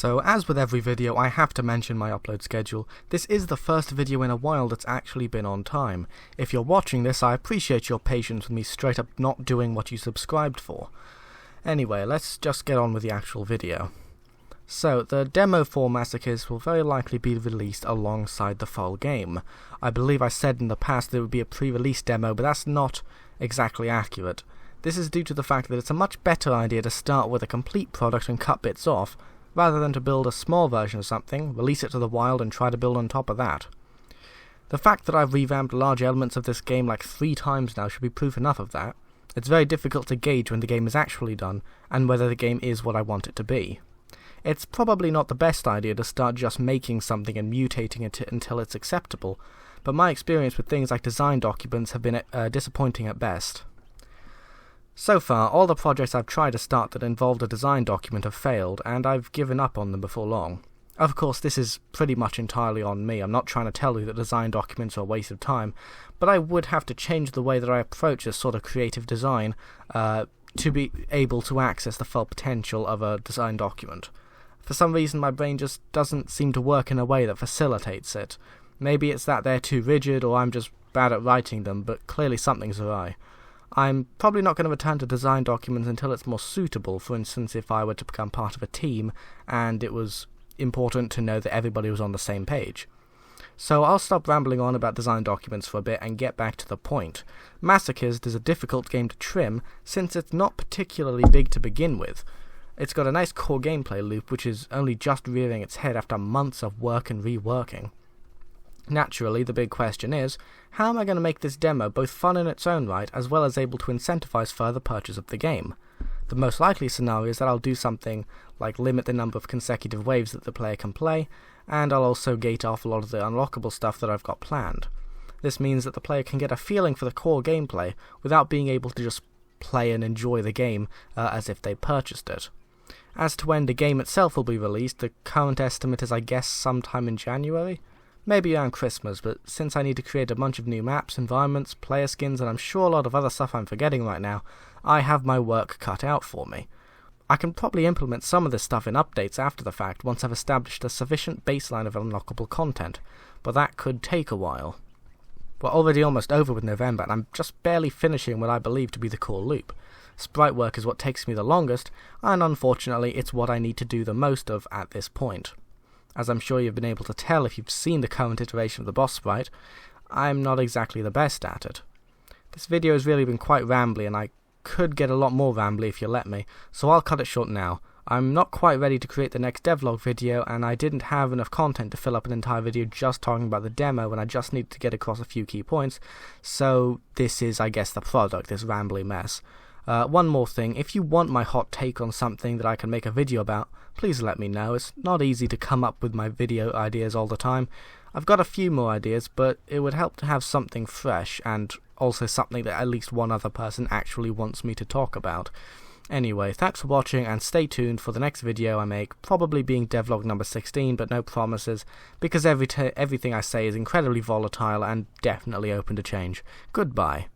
So, as with every video, I have to mention my upload schedule. This is the first video in a while that's actually been on time. If you're watching this, I appreciate your patience with me straight up not doing what you subscribed for. Anyway, let's just get on with the actual video. So, the demo for Kyzt will very likely be released alongside the full game. I believe I said in the past that it would be a pre-release demo, but that's not exactly accurate. This is due to the fact that it's a much better idea to start with a complete product and cut bits off, rather than to build a small version of something, release it to the wild and try to build on top of that. The fact that I've revamped large elements of this game like 3 times now should be proof enough of that. It's very difficult to gauge when the game is actually done, and whether the game is what I want it to be. It's probably not the best idea to start just making something and mutating it until it's acceptable, but my experience with things like design documents have been disappointing at best. So far, all the projects I've tried to start that involved a design document have failed, and I've given up on them before long. Of course, this is pretty much entirely on me. I'm not trying to tell you that design documents are a waste of time, but I would have to change the way that I approach this sort of creative design to be able to access the full potential of a design document. For some reason, my brain just doesn't seem to work in a way that facilitates it. Maybe it's that they're too rigid, or I'm just bad at writing them, but clearly something's awry. I'm probably not going to return to design documents until it's more suitable. For instance, if I were to become part of a team and it was important to know that everybody was on the same page. So I'll stop rambling on about design documents for a bit and get back to the point. Kyzt is a difficult game to trim since it's not particularly big to begin with. It's got a nice core gameplay loop which is only just rearing its head after months of work and reworking. Naturally, the big question is, how am I going to make this demo both fun in its own right, as well as able to incentivize further purchase of the game? The most likely scenario is that I'll do something like limit the number of consecutive waves that the player can play, and I'll also gate off a lot of the unlockable stuff that I've got planned. This means that the player can get a feeling for the core gameplay without being able to just play and enjoy the game as if they purchased it. As to when the game itself will be released, the current estimate is I guess sometime in January? Maybe around Christmas, but since I need to create a bunch of new maps, environments, player skins, and I'm sure a lot of other stuff I'm forgetting right now, I have my work cut out for me. I can probably implement some of this stuff in updates after the fact once I've established a sufficient baseline of unlockable content, but that could take a while. We're already almost over with November, and I'm just barely finishing what I believe to be the core loop. Sprite work is what takes me the longest, and unfortunately it's what I need to do the most of at this point. As I'm sure you've been able to tell if you've seen the current iteration of the boss sprite, I'm not exactly the best at it. This video has really been quite rambly, and I could get a lot more rambly if you let me, so I'll cut it short now. I'm not quite ready to create the next devlog video, and I didn't have enough content to fill up an entire video just talking about the demo when I just needed to get across a few key points, so this is, I guess, the product, this rambly mess. One more thing, if you want my hot take on something that I can make a video about, please let me know. It's not easy to come up with my video ideas all the time. I've got a few more ideas, but it would help to have something fresh, and also something that at least one other person actually wants me to talk about. Anyway, thanks for watching, and stay tuned for the next video I make, probably being devlog number 16, but no promises, because everything I say is incredibly volatile and definitely open to change. Goodbye.